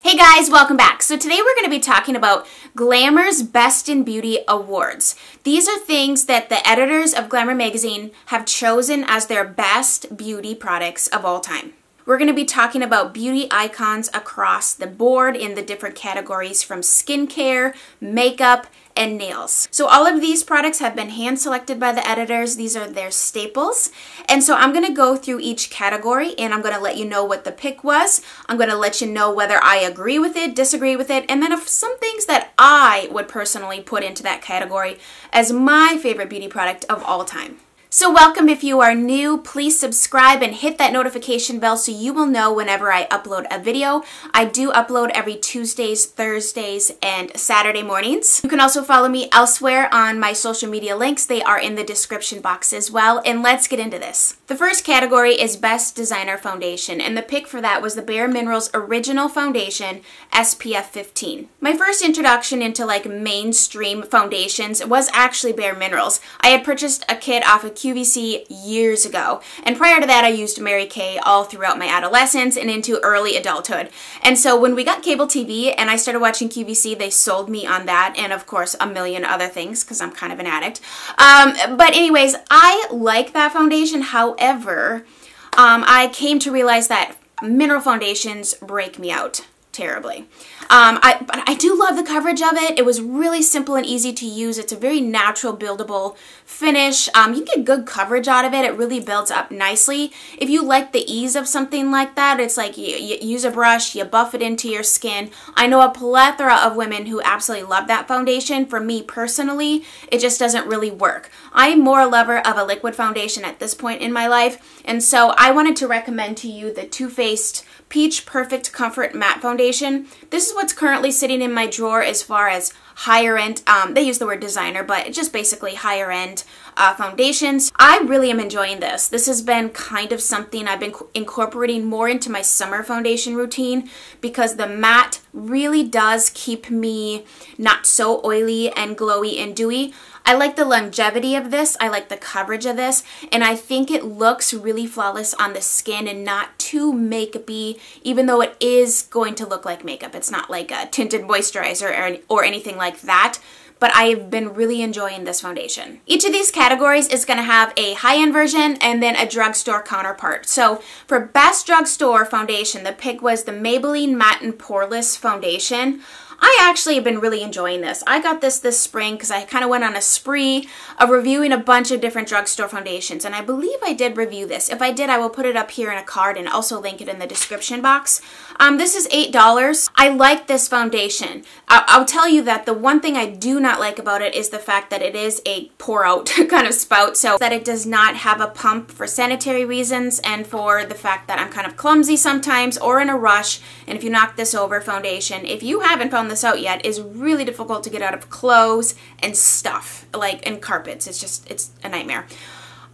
Hey guys, welcome back. So today we're going to be talking about Glamour's Best in Beauty Awards. These are things that the editors of Glamour magazine have chosen as their best beauty products of all time. We're going to be talking about beauty icons across the board in the different categories from skincare, makeup, and nails. So all of these products have been hand selected by the editors. These are their staples. And so I'm going to go through each category and I'm going to let you know what the pick was. I'm going to let you know whether I agree with it, disagree with it, and then of some things that I would personally put into that category as my favorite beauty product of all time. So welcome. If you are new, please subscribe and hit that notification bell so you will know whenever I upload a video. I do upload every Tuesdays, Thursdays, and Saturday mornings. You can also follow me elsewhere on my social media links. They are in the description box as well. And let's get into this. The first category is Best Designer Foundation, and the pick for that was the Bare Minerals Original Foundation SPF 15. My first introduction into like mainstream foundations was actually Bare Minerals. I had purchased a kit off of QVC years ago, and prior to that I used Mary Kay all throughout my adolescence and into early adulthood. And so when we got cable TV and I started watching QVC, they sold me on that, and of course a million other things because I'm kind of an addict. But anyways, I like that foundation. However, I came to realize that mineral foundations break me out terribly. But I do love the coverage of it. It was really simple and easy to use. It's a very natural, buildable finish. You can get good coverage out of it. It really builds up nicely. If you like the ease of something like that, it's like you use a brush, you buff it into your skin. I know a plethora of women who absolutely love that foundation. For me personally, it just doesn't really work. I'm more a lover of a liquid foundation at this point in my life, and so I wanted to recommend to you the Too Faced Peach Perfect Comfort Matte Foundation. This is what's currently sitting in my drawer as far as higher end, they use the word designer, but it's just basically higher end foundations. I really am enjoying this. This has been kind of something I've been incorporating more into my summer foundation routine because the matte really does keep me not so oily and glowy and dewy. I like the longevity of this, I like the coverage of this, and I think it looks really flawless on the skin and not too makeup-y, even though it is going to look like makeup. It's not like a tinted moisturizer or anything like that, but I've been really enjoying this foundation. Each of these categories is going to have a high-end version and then a drugstore counterpart. So for Best Drugstore Foundation, the pick was the Maybelline Matte and Poreless Foundation. I actually have been really enjoying this. I got this spring because I kind of went on a spree of reviewing a bunch of different drugstore foundations, and I believe I did review this. If I did, I will put it up here in a card and also link it in the description box. This is $8. I like this foundation. I'll tell you that the one thing I do not like about it is the fact that it is a pour out kind of spout, so that it does not have a pump for sanitary reasons and for the fact that I'm kind of clumsy sometimes or in a rush. And if you knock this over, foundation, if you haven't found this out yet, is really difficult to get out of clothes and stuff, like and carpets. It's a nightmare.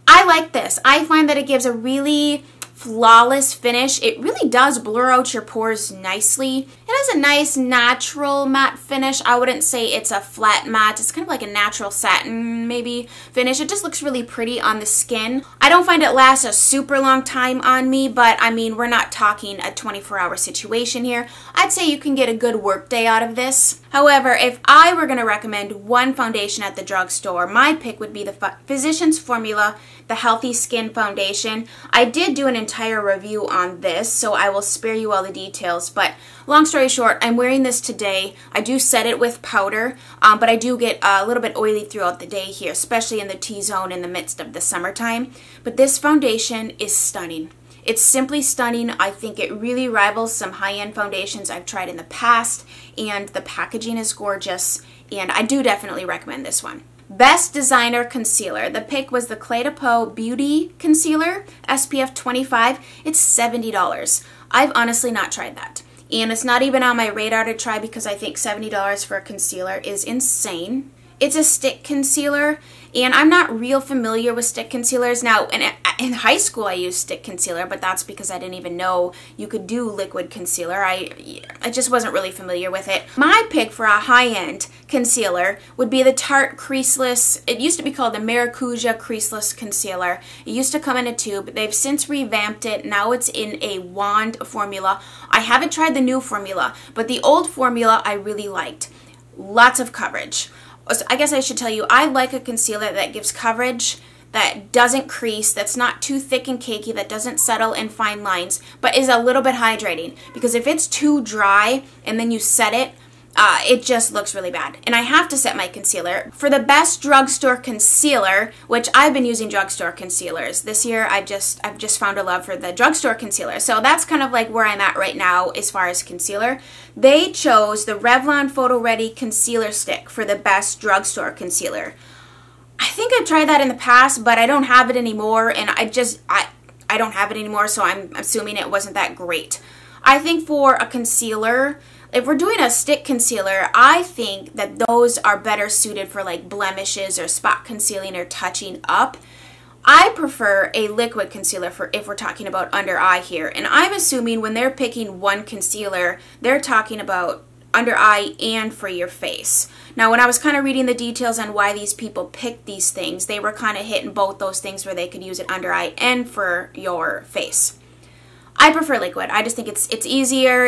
I like this. I find that it gives a really flawless finish. It really does blur out your pores nicely. It has a nice natural matte finish. I wouldn't say it's a flat matte. It's kind of like a natural satin maybe finish. It just looks really pretty on the skin. I don't find it lasts a super long time on me, but I mean, we're not talking a 24-hour situation here. I'd say you can get a good work day out of this. However, if I were going to recommend one foundation at the drugstore, my pick would be the Physicians Formula, the Healthy Skin Foundation. I did do an entire review on this, so I will spare you all the details, but long story short, I'm wearing this today. I do set it with powder, but I do get a little bit oily throughout the day here, especially in the T-zone in the midst of the summertime. But this foundation is stunning. It's simply stunning. I think it really rivals some high-end foundations I've tried in the past, and the packaging is gorgeous, and I do definitely recommend this one. Best Designer Concealer. The pick was the Clé de Peau Beauty Concealer, SPF 25. It's $70. I've honestly not tried that. And it's not even on my radar to try because I think $70 for a concealer is insane. It's a stick concealer, and I'm not real familiar with stick concealers. Now, in high school I used stick concealer, but that's because I didn't even know you could do liquid concealer. I just wasn't really familiar with it. My pick for a high-end concealer would be the Tarte Creaseless. It used to be called the Maracuja Creaseless Concealer. It used to come in a tube. They've since revamped it. Now it's in a wand formula. I haven't tried the new formula, but the old formula I really liked. Lots of coverage. I guess I should tell you, I like a concealer that gives coverage, that doesn't crease, that's not too thick and cakey, that doesn't settle in fine lines, but is a little bit hydrating. Because if it's too dry and then you set it, it just looks really bad. And I have to set my concealer. For the best drugstore concealer, which I've been using drugstore concealers. This year I've just found a love for the drugstore concealer. So that's kind of like where I'm at right now as far as concealer. They chose the Revlon Photo Ready Concealer Stick for the best drugstore concealer. I think I've tried that in the past, but I don't have it anymore, and I don't have it anymore, so I'm assuming it wasn't that great. I think for a concealer, if we're doing a stick concealer, I think that those are better suited for like blemishes or spot concealing or touching up. I prefer a liquid concealer for if we're talking about under eye here. And I'm assuming when they're picking one concealer, they're talking about under eye and for your face. Now, when I was kind of reading the details on why these people picked these things, they were kind of hitting both those things where they could use it under eye and for your face. I prefer liquid. I just think it's easier.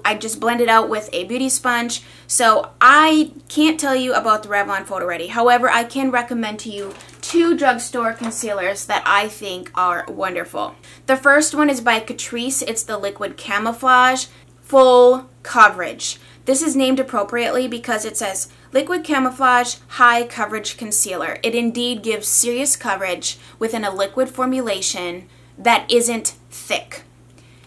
I just blend it out with a beauty sponge. So I can't tell you about the Revlon Photo Ready. However, I can recommend to you 2 drugstore concealers that I think are wonderful. The first one is by Catrice. It's the Liquid Camouflage Full Coverage. This is named appropriately because it says Liquid Camouflage High Coverage Concealer. It indeed gives serious coverage within a liquid formulation that isn't thick.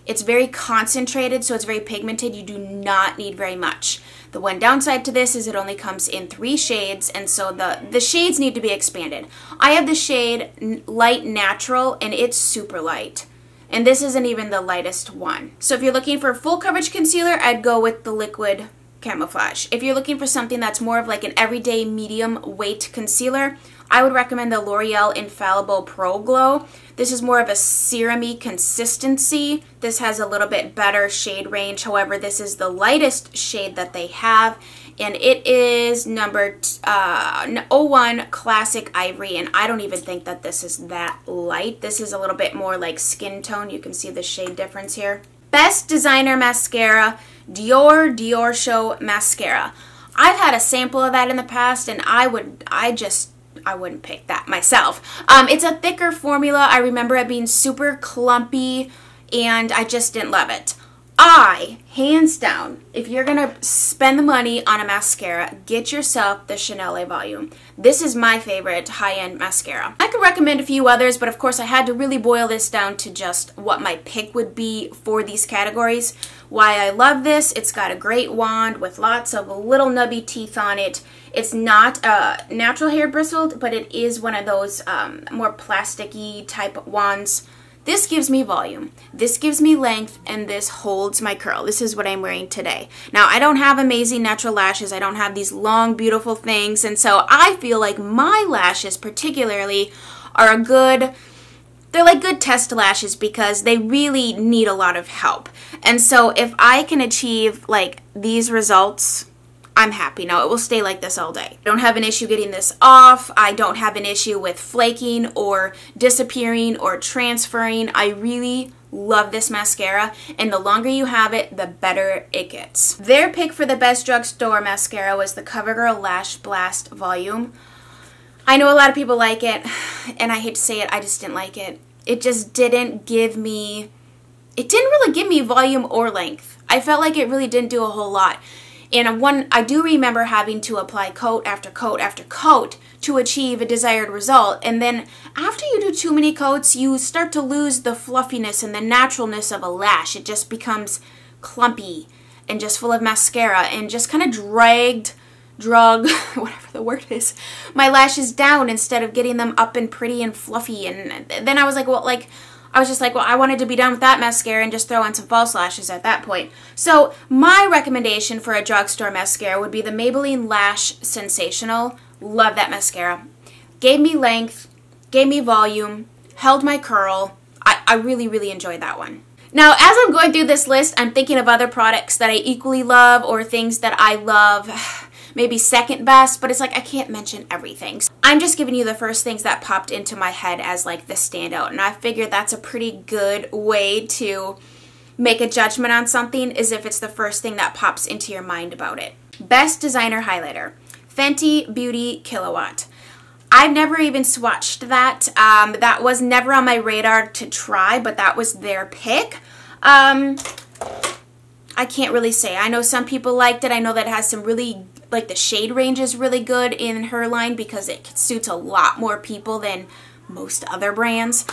It's very concentrated, so it's very pigmented. You do not need very much. The one downside to this is it only comes in 3 shades, and so the shades need to be expanded. I have the shade Light Natural, and it's super light. And this isn't even the lightest one. So if you're looking for a full coverage concealer, I'd go with the Liquid Camouflage. If you're looking for something that's more of like an everyday medium weight concealer, I would recommend the L'Oreal Infallible Pro Glow. This is more of a serum-y consistency. This has a little bit better shade range. However, this is the lightest shade that they have, and it is number 01 Classic Ivory, and I don't even think that this is that light. This is a little bit more like skin tone. You can see the shade difference here. Best Designer Mascara, Dior Show Mascara. I've had a sample of that in the past, and I wouldn't pick that myself. It's a thicker formula. I remember it being super clumpy, and I just didn't love it. Hands down, if you're going to spend the money on a mascara, get yourself the Chanel Volume. This is my favorite high-end mascara. I could recommend a few others, but of course I had to really boil this down to just what my pick would be for these categories. Why I love this, it's got a great wand with lots of little nubby teeth on it. It's not natural hair bristled, but it is one of those more plasticky type wands. This gives me volume, this gives me length, and this holds my curl. This is what I'm wearing today. Now, I don't have amazing natural lashes. I don't have these long, beautiful things, and so I feel like my lashes particularly are they're like good test lashes because they really need a lot of help. And so if I can achieve like these results, I'm happy. Now, it will stay like this all day. I don't have an issue getting this off. I don't have an issue with flaking or disappearing or transferring. I really love this mascara, and the longer you have it, the better it gets. Their pick for the best drugstore mascara was the CoverGirl Lash Blast Volume. I know a lot of people like it, and I hate to say it, I just didn't like it. It just didn't give me, it didn't really give me volume or length. I felt like it really didn't do a whole lot. And I do remember having to apply coat after coat after coat to achieve a desired result. And then after you do too many coats, you start to lose the fluffiness and the naturalness of a lash. It just becomes clumpy and just full of mascara and just kind of drug, whatever the word is, my lashes down instead of getting them up and pretty and fluffy. And then I was like, well, I wanted to be done with that mascara and just throw on some false lashes at that point. So my recommendation for a drugstore mascara would be the Maybelline Lash Sensational Love that mascara. Gave me length, gave me volume, held my curl. I really, really enjoyed that one. Now, as I'm going through this list, I'm thinking of other products that I equally love or things that I love maybe second best, but it's like I can't mention everything. So I'm just giving you the first things that popped into my head as like the standout, and I figured that's a pretty good way to make a judgment on something, is if it's the first thing that pops into your mind about it. Best designer highlighter, Fenty Beauty Kilowatt. I've never even swatched that. That was never on my radar to try, but that was their pick. I can't really say. I know some people liked it. I know that it has some really, like the shade range is really good in her line because it suits a lot more people than most other brands.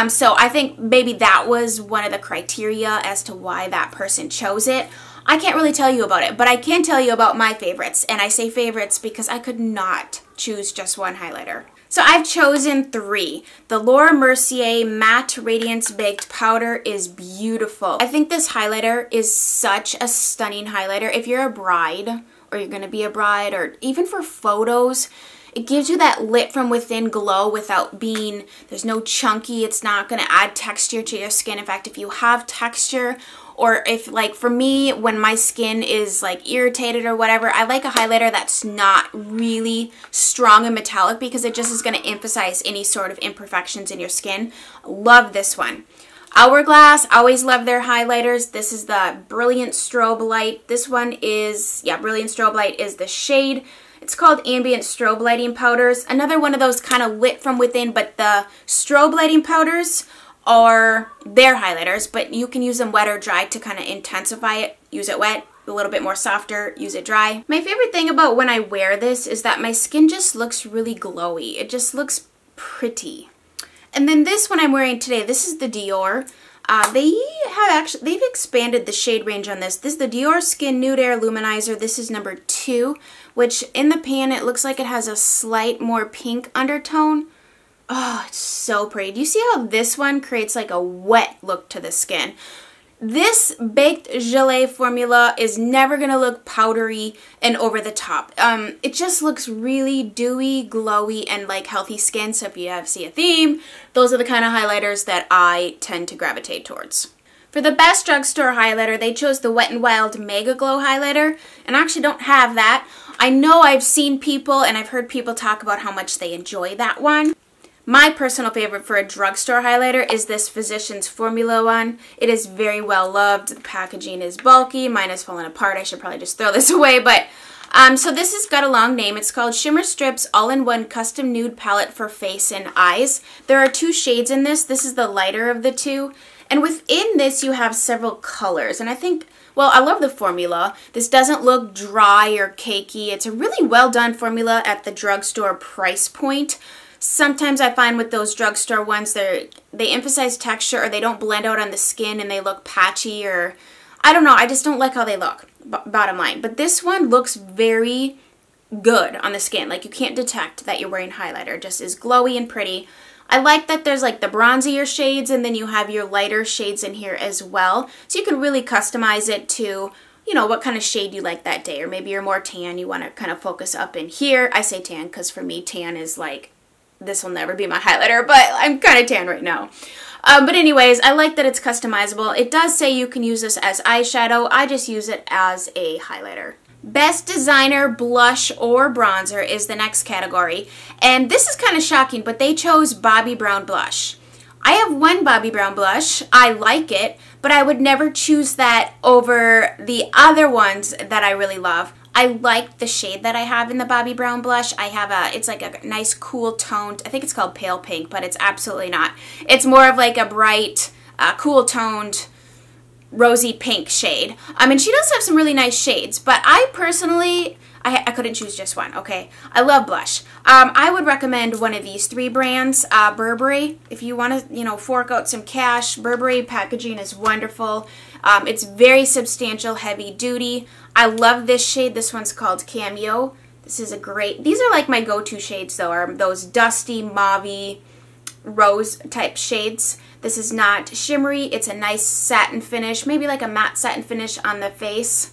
So I think maybe that was one of the criteria as to why that person chose it. I can't really tell you about it, but I can tell you about my favorites. And I say favorites because I could not choose just one highlighter. So I've chosen 3. The Laura Mercier Matte Radiance Baked Powder is beautiful. I think this highlighter is such a stunning highlighter. If you're a bride, or you're going to be a bride, or even for photos, it gives you that lit from within glow without being, there's no chunky, it's not going to add texture to your skin. In fact, if you have texture, or if, like for me, when my skin is like irritated or whatever, I like a highlighter that's not really strong and metallic because it just is going to emphasize any sort of imperfections in your skin. Love this one. Hourglass, always love their highlighters. This is the Brilliant Strobe Light. This one is, yeah, Brilliant Strobe Light is the shade. It's called Ambient Strobe Lighting Powders. Another one of those kind of lit from within, but the strobe lighting powders are their highlighters, but you can use them wet or dry to kind of intensify it. Use it wet, a little bit more softer, use it dry. My favorite thing about when I wear this is that my skin just looks really glowy. It just looks pretty. And then this one I'm wearing today, this is the Dior. They've expanded the shade range on this. This is the Dior Skin Nude Air Luminizer. This is number 2, which in the pan it looks like it has a slight more pink undertone. Oh, it's so pretty. Do you see how this one creates like a wet look to the skin? This baked gelée formula is never going to look powdery and over the top. It just looks really dewy, glowy, and like healthy skin. So if you see a theme, those are the kind of highlighters that I tend to gravitate towards. For the best drugstore highlighter, they chose the Wet n Wild Mega Glow highlighter, and I actually don't have that. I know I've seen people and I've heard people talk about how much they enjoy that one. My personal favorite for a drugstore highlighter is this Physicians Formula one. It is very well loved. The packaging is bulky. Mine is falling apart. I should probably just throw this away. But so this has got a long name. It's called Shimmer Strips All-in-One Custom Nude Palette for Face and Eyes. There are 2 shades in this. This is the lighter of the 2. And within this you have several colors. And I think, well, I love the formula. This doesn't look dry or cakey. It's a really well done formula at the drugstore price point. Sometimes I find with those drugstore ones, they emphasize texture or they don't blend out on the skin and they look patchy, or I don't know, I just don't like how they look, bottom line. But this one looks very good on the skin. Like you can't detect that you're wearing highlighter. It just is glowy and pretty. I like that there's like the bronzier shades and then you have your lighter shades in here as well. So you can really customize it to, you know, what kind of shade you like that day. Or maybe you're more tan, you want to kind of focus up in here. I say tan because for me tan is like, this will never be my highlighter, but I'm kind of tan right now. But anyways, I like that it's customizable. It does say you can use this as eyeshadow. I just use it as a highlighter. Best designer blush or bronzer is the next category. And this is kind of shocking, but they chose Bobbi Brown blush. I have one Bobbi Brown blush. I like it, but I would never choose that over the other ones that I really love. I like the shade that I have in the Bobbi Brown blush. I have it's like a nice cool toned, I think it's called pale pink, but it's absolutely not. It's more of like a bright, cool toned, rosy pink shade. I mean, she does have some really nice shades, but I personally, I couldn't choose just one, okay? I love blush. I would recommend one of these 3 brands, Burberry. If you want to, you know, fork out some cash, Burberry packaging is wonderful. It's very substantial, heavy duty. I love this shade. This one's called Cameo. This is a great, these are like my go-to shades though, are those dusty, mauve, rose type shades. This is not shimmery. It's a nice satin finish, maybe like a matte satin finish on the face.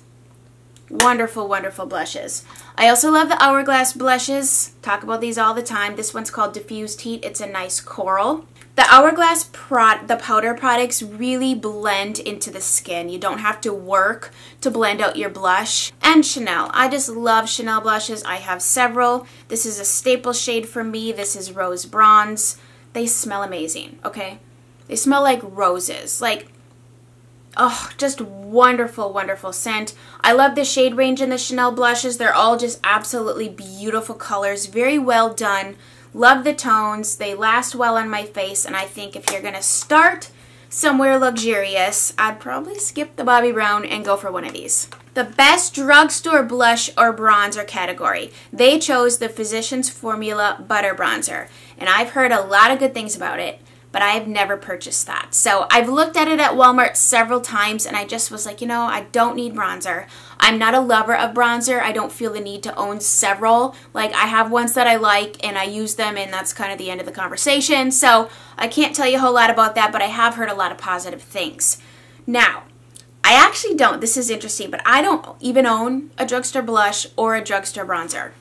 Wonderful, wonderful blushes. I also love the Hourglass blushes. Talk about these all the time. This one's called Diffused Heat. It's a nice coral. The Hourglass the powder products really blend into the skin. You don't have to work to blend out your blush. And Chanel. I just love Chanel blushes. I have several. This is a staple shade for me. This is Rose Bronze. They smell amazing, okay? They smell like roses. Like, oh, just wonderful, wonderful scent. I love the shade range in the Chanel blushes. They're all just absolutely beautiful colors. Very well done. Love the tones. They last well on my face. And I think if you're going to start somewhere luxurious, I'd probably skip the Bobbi Brown and go for one of these. The best drugstore blush or bronzer category. They chose the Physicians Formula Butter Bronzer. And I've heard a lot of good things about it, but I've never purchased that. So I've looked at it at Walmart several times and I just was like, you know, I don't need bronzer. I'm not a lover of bronzer. I don't feel the need to own several. Like, I have ones that I like and I use them, and that's kind of the end of the conversation. So I can't tell you a whole lot about that, but I have heard a lot of positive things. Now, I actually don't. This is interesting, but I don't even own a drugstore blush or a drugstore bronzer.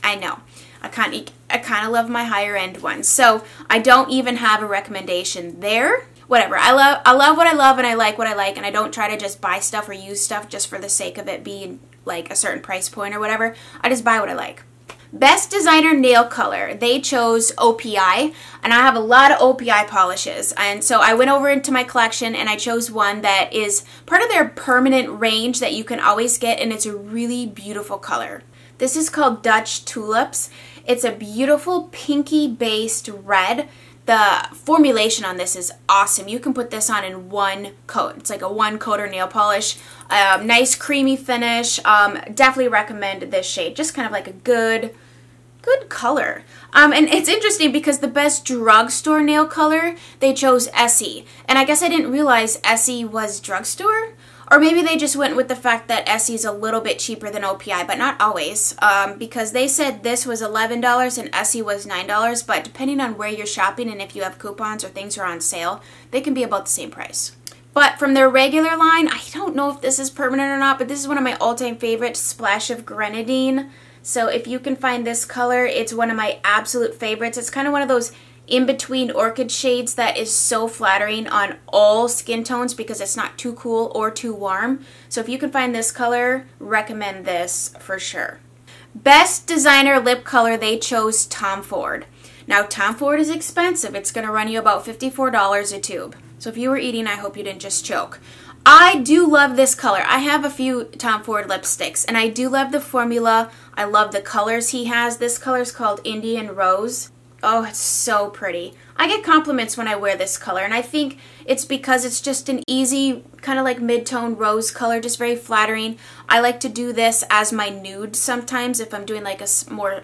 I know. I kind of love my higher end ones. So I don't even have a recommendation there. Whatever. I love what I love and I like what I like, and I don't try to just buy stuff or use stuff just for the sake of it being like a certain price point or whatever. I just buy what I like. Best designer nail color. They chose OPI, and I have a lot of OPI polishes. And so I went over into my collection and I chose one that is part of their permanent range that you can always get, and it's a really beautiful color. This is called Dutch Tulips. It's a beautiful pinky based red. The formulation on this is awesome. You can put this on in one coat. It's like a one coater nail polish. Nice creamy finish. Definitely recommend this shade. Just kind of like a good color. And it's interesting because the best drugstore nail color, they chose Essie. And I guess I didn't realize Essie was drugstore. Or maybe they just went with the fact that Essie is a little bit cheaper than OPI, but not always, because they said this was $11 and Essie was $9, but depending on where you're shopping and if you have coupons or things are on sale, they can be about the same price. But from their regular line, I don't know if this is permanent or not, but this is one of my all-time favorites, Splash of Grenadine. So if you can find this color, it's one of my absolute favorites. It's kind of one of those in-between orchid shades that is so flattering on all skin tones because it's not too cool or too warm. So if you can find this color, recommend this for sure. Best designer lip color, they chose Tom Ford. Now Tom Ford is expensive. It's going to run you about $54 a tube. So if you were eating, I hope you didn't just choke. I do love this color. I have a few Tom Ford lipsticks and I do love the formula. I love the colors he has. This color is called Indian Rose. Oh, it's so pretty. I get compliments when I wear this color, and I think it's because it's just an easy, kind of like mid-tone rose color, just very flattering. I like to do this as my nude sometimes if I'm doing like a more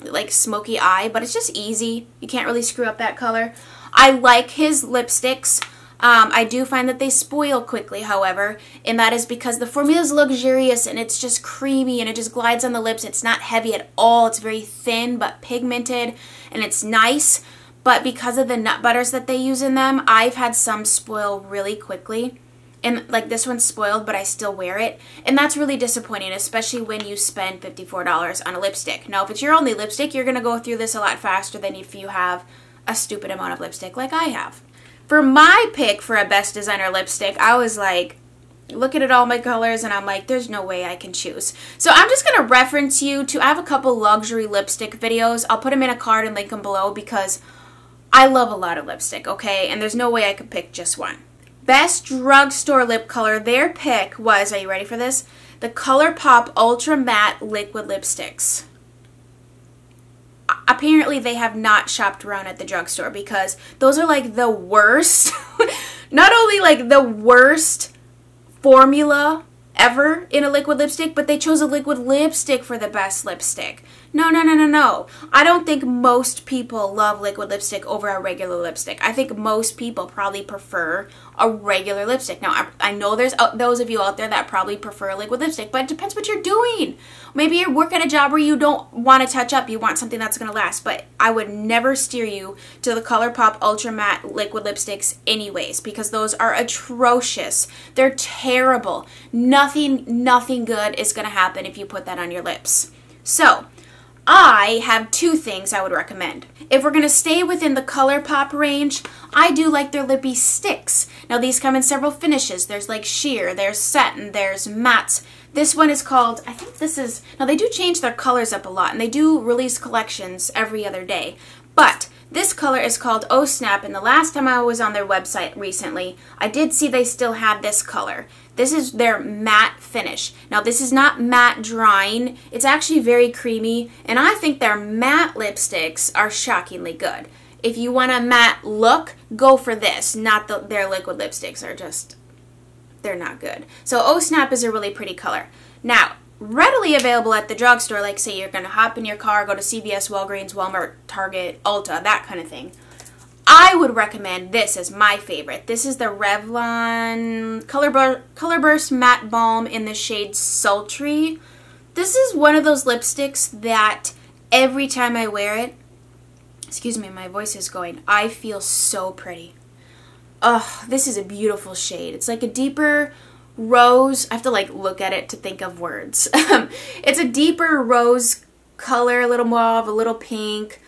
like smoky eye, but it's just easy. You can't really screw up that color. I like his lipsticks. I do find that they spoil quickly, however, and that is because the formula is luxurious and it's just creamy and it just glides on the lips. It's not heavy at all. It's very thin but pigmented and it's nice, but because of the nut butters that they use in them, I've had some spoil really quickly. And like this one's spoiled, but I still wear it. And that's really disappointing, especially when you spend $54 on a lipstick. Now, if it's your only lipstick, you're going to go through this a lot faster than if you have a stupid amount of lipstick like I have. For my pick for a best designer lipstick, I was like, looking at all my colors and I'm like, there's no way I can choose. So I'm just going to reference you to, I have a couple luxury lipstick videos. I'll put them in a card and link them below because I love a lot of lipstick, okay? And there's no way I could pick just one. Best drugstore lip color, their pick was, are you ready for this? The ColourPop Ultra Matte Liquid Lipsticks. Apparently they have not shopped around at the drugstore because those are like the worst, not only like the worst formula ever in a liquid lipstick, but they chose a liquid lipstick for the best lipstick. No, no, no, no, no. I don't think most people love liquid lipstick over a regular lipstick. I think most people probably prefer a regular lipstick. Now, I know there's those of you out there that probably prefer a liquid lipstick, but it depends what you're doing. Maybe you work at a job where you don't want to touch up. You want something that's going to last, but I would never steer you to the ColourPop Ultra Matte liquid lipsticks anyways, because those are atrocious. They're terrible. Nothing good is going to happen if you put that on your lips. So, I have two things I would recommend. If we're going to stay within the ColourPop range, I do like their lippy sticks. Now these come in several finishes. There's like sheer, there's satin, there's mattes. This one is called, I think this is, now they do change their colors up a lot and they do release collections every other day. But this color is called Oh Snap, and the last time I was on their website recently, I did see they still had this color. This is their matte finish. Now this is not matte drying, it's actually very creamy, and I think their matte lipsticks are shockingly good. If you want a matte look, go for this, not their liquid lipsticks are just, they're not good. So Oh Snap is a really pretty color. Now, readily available at the drugstore, like say you're going to hop in your car, go to CVS, Walgreens, Walmart, Target, Ulta, that kind of thing. I would recommend this as my favorite. This is the Revlon Color Burst Matte Balm in the shade Sultry. This is one of those lipsticks that every time I wear it, excuse me, my voice is going, I feel so pretty. Oh, this is a beautiful shade. It's like a deeper rose. I have to like look at it to think of words. It's a deeper rose color, a little mauve, a little pink.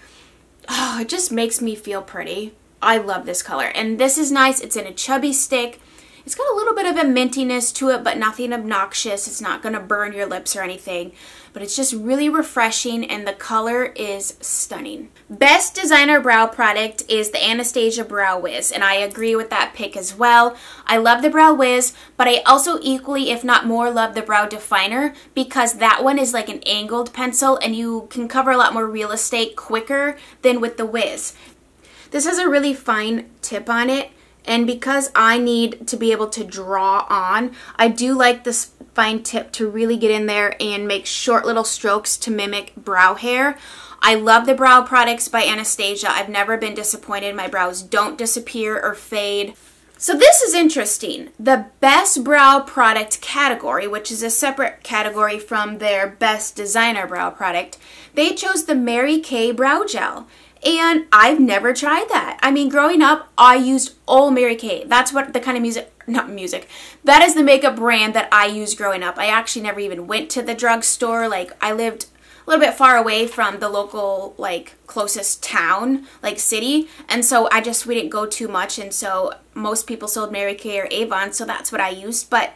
Oh, it just makes me feel pretty. I love this color. And this is nice. It's in a chubby stick. It's got a little bit of a mintiness to it, but nothing obnoxious. It's not going to burn your lips or anything. But it's just really refreshing, and the color is stunning. Best designer brow product is the Anastasia Brow Wiz, and I agree with that pick as well. I love the Brow Wiz, but I also equally, if not more, love the Brow Definer, because that one is like an angled pencil, and you can cover a lot more real estate quicker than with the Wiz. This has a really fine tip on it, and because I need to be able to draw on, I do like this fine tip to really get in there and make short little strokes to mimic brow hair. I love the brow products by Anastasia. I've never been disappointed. My brows don't disappear or fade. So this is interesting. The best brow product category, which is a separate category from their best designer brow product, they chose the Mary Kay Brow Gel. And I've never tried that. I mean, growing up, I used all Mary Kay. That's what the kind of that is the makeup brand that I used growing up. I actually never even went to the drugstore. Like, I lived a little bit far away from the local, like, closest town, like, city. And so we didn't go too much. And so most people sold Mary Kay or Avon, so that's what I used. But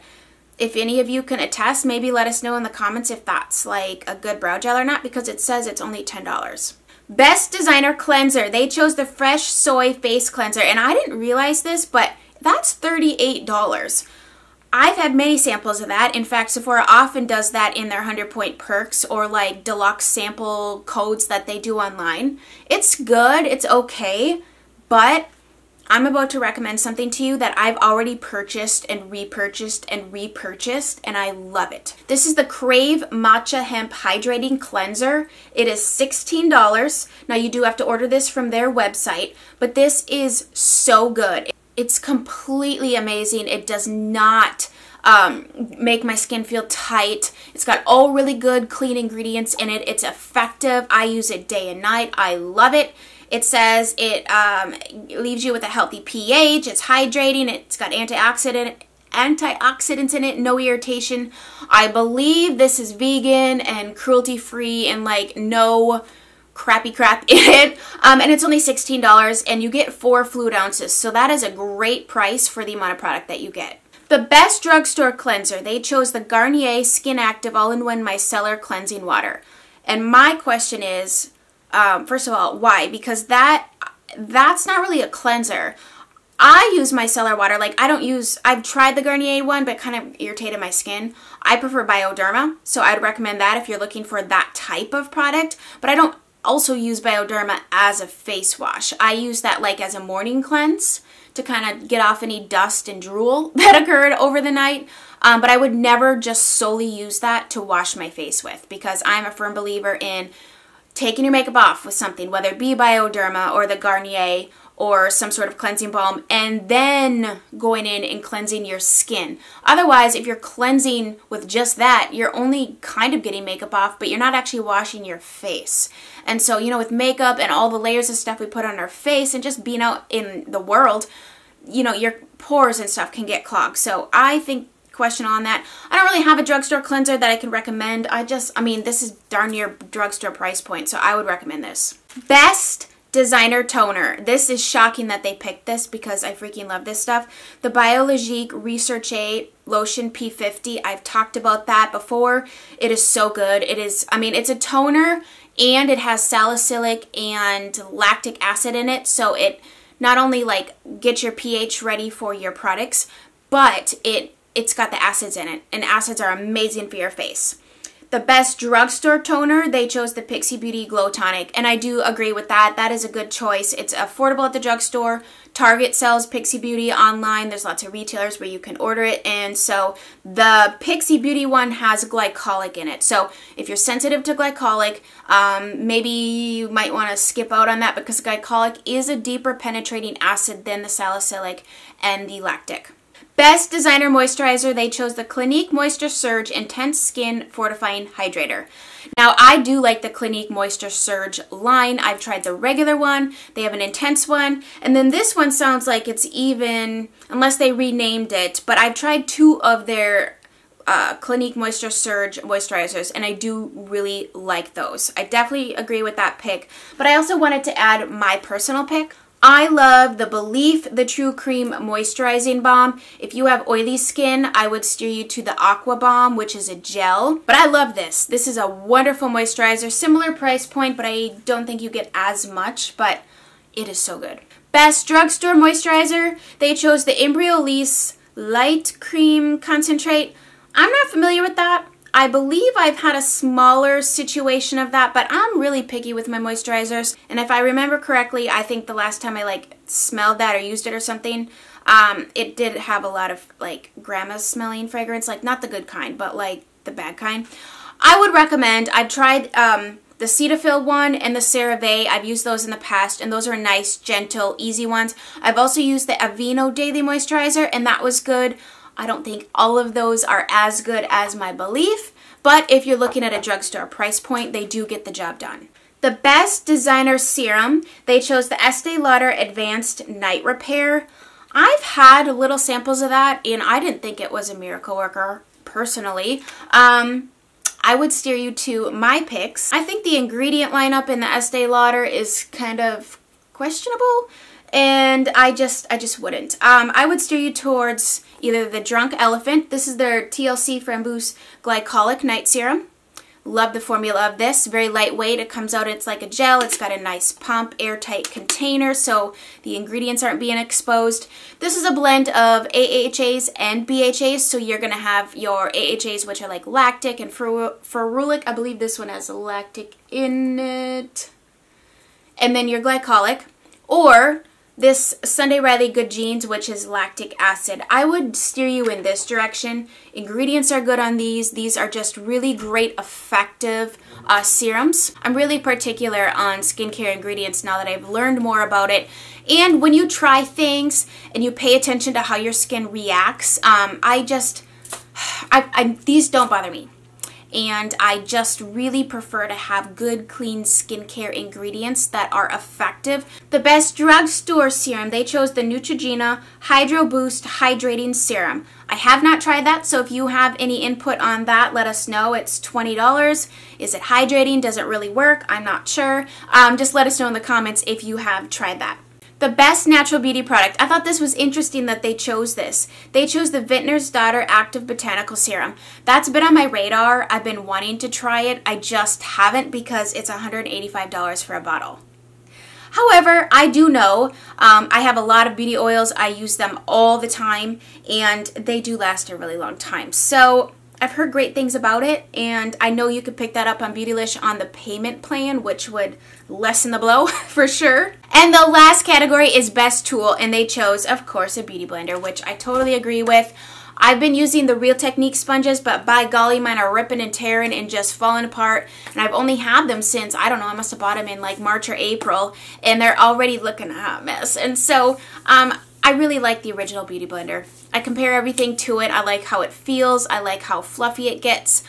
if any of you can attest, maybe let us know in the comments if that's, like, a good brow gel or not, because it says it's only $10. Best designer cleanser. They chose the Fresh Soy Face Cleanser, and I didn't realize this, but that's $38. I've had many samples of that. In fact, Sephora often does that in their 100-point perks or like deluxe sample codes that they do online. It's good, it's okay, but I'm about to recommend something to you that I've already purchased and repurchased and repurchased, and I love it. This is the Crave Matcha Hemp Hydrating Cleanser. It is $16. Now, you do have to order this from their website, but this is so good. It's completely amazing. It does not make my skin feel tight. It's got all really good, clean ingredients in it. It's effective. I use it day and night. I love it. It says it leaves you with a healthy pH. It's hydrating. It's got antioxidants in it. No irritation. I believe this is vegan and cruelty-free and like no crappy crap in it. And it's only $16, and you get 4 fluid ounces. So that is a great price for the amount of product that you get. The best drugstore cleanser. They chose the Garnier Skin Active All-in-One Micellar Cleansing Water. And my question is, first of all, why? Because that's not really a cleanser. I use micellar water. Like, I've tried the Garnier one, but kind of irritated my skin. I prefer Bioderma, so I'd recommend that if you're looking for that type of product. But I don't also use Bioderma as a face wash. I use that like as a morning cleanse to kind of get off any dust and drool that occurred over the night. But I would never just solely use that to wash my face with, because I'm a firm believer in taking your makeup off with something, whether it be Bioderma or the Garnier or some sort of cleansing balm and then going in and cleansing your skin. Otherwise, if you're cleansing with just that, you're only kind of getting makeup off, but you're not actually washing your face. And so, you know, with makeup and all the layers of stuff we put on our face and just being out in the world, you know, your pores and stuff can get clogged. So I think, question on that, I don't really have a drugstore cleanser that I can recommend. I mean, this is darn near drugstore price point, so I would recommend this. Best designer toner. This is shocking that they picked this because I freaking love this stuff. The Biologique Recherche Lotion P50. I've talked about that before. It is so good. It is, I mean, it's a toner and it has salicylic and lactic acid in it, so it not only like gets your pH ready for your products, but it's got the acids in it, and acids are amazing for your face. The best drugstore toner, they chose the Pixi Beauty Glow Tonic, and I do agree with that. That is a good choice. It's affordable at the drugstore. Target sells Pixi Beauty online. There's lots of retailers where you can order it, and so the Pixi Beauty one has glycolic in it. So if you're sensitive to glycolic, maybe you might want to skip out on that because glycolic is a deeper penetrating acid than the salicylic and the lactic. Best designer moisturizer, they chose the Clinique Moisture Surge Intense Skin Fortifying Hydrator. Now, I do like the Clinique Moisture Surge line. I've tried the regular one. They have an intense one. And then this one sounds like it's even, unless they renamed it, but I've tried 2 of their Clinique Moisture Surge moisturizers, and I do really like those. I definitely agree with that pick, but I also wanted to add my personal pick. I love the Belief the True Cream Moisturizing Balm. If you have oily skin, I would steer you to the Aqua Balm, which is a gel. But I love this. This is a wonderful moisturizer. Similar price point, but I don't think you get as much, but it is so good. Best drugstore moisturizer, they chose the Embryolisse Light Cream Concentrate. I'm not familiar with that. I believe I've had a smaller situation of that, but I'm really picky with my moisturizers. And if I remember correctly, I think the last time I like smelled that or used it or something, it did have a lot of like grandma smelling fragrance, like not the good kind, but like the bad kind. I would recommend, I've tried the Cetaphil one and the CeraVe. I've used those in the past, and those are nice, gentle, easy ones. I've also used the Aveeno Daily Moisturizer, and that was good. I don't think all of those are as good as my Belief, but if you're looking at a drugstore price point, they do get the job done. The best designer serum, they chose the Estee Lauder Advanced Night Repair. I've had little samples of that, and I didn't think it was a miracle worker, personally. I would steer you to my picks. I think the ingredient lineup in the Estee Lauder is kind of questionable, and I just wouldn't. I would steer you towards either the Drunk Elephant. This is their TLC Framboos Glycolic Night Serum. Love the formula of this. Very lightweight. It comes out, it's like a gel. It's got a nice pump, airtight container, so the ingredients aren't being exposed. This is a blend of AHAs and BHAs, so you're going to have your AHAs, which are like lactic and ferulic. I believe this one has lactic in it. And then your glycolic. Or this Sunday Riley Good Genes, which is lactic acid. I would steer you in this direction. Ingredients are good on these. These are just really great, effective serums. I'm really particular on skincare ingredients now that I've learned more about it. And when you try things and you pay attention to how your skin reacts, these don't bother me. And I just really prefer to have good, clean skincare ingredients that are effective. The best drugstore serum, they chose the Neutrogena Hydro Boost Hydrating Serum. I have not tried that, so if you have any input on that, let us know. It's $20. Is it hydrating? Does it really work? I'm not sure. Just let us know in the comments if you have tried that. The best natural beauty product. I thought this was interesting that they chose this. They chose the Vintner's Daughter Active Botanical Serum. That's been on my radar. I've been wanting to try it. I just haven't because it's $185 for a bottle. However, I do know I have a lot of beauty oils. I use them all the time, and they do last a really long time. So I've heard great things about it, and I know you could pick that up on Beautylish on the payment plan, which would lessen the blow for sure. And the last category is Best Tool, and they chose, of course, a Beauty Blender, which I totally agree with. I've been using the Real Technique sponges, but by golly, mine are ripping and tearing and just falling apart. And I've only had them since, I don't know, I must have bought them in like March or April, and they're already looking a hot mess. And so I really like the original Beauty Blender. I compare everything to it. I like how it feels. I like how fluffy it gets.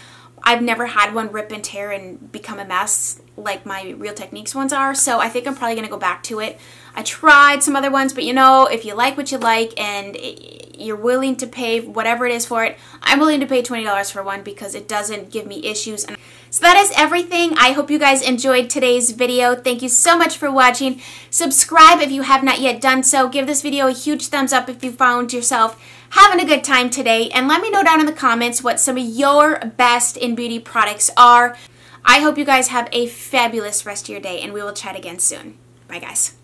I've never had one rip and tear and become a mess like my Real Techniques ones are, so I think I'm probably going to go back to it. I tried some other ones, but you know, if you like what you like and you're willing to pay whatever it is for it, I'm willing to pay $20 for one because it doesn't give me issues. So that is everything. I hope you guys enjoyed today's video. Thank you so much for watching. Subscribe if you have not yet done so. Give this video a huge thumbs up if you found yourself having a good time today. And let me know down in the comments what some of your best in beauty products are. I hope you guys have a fabulous rest of your day, and we will chat again soon. Bye, guys.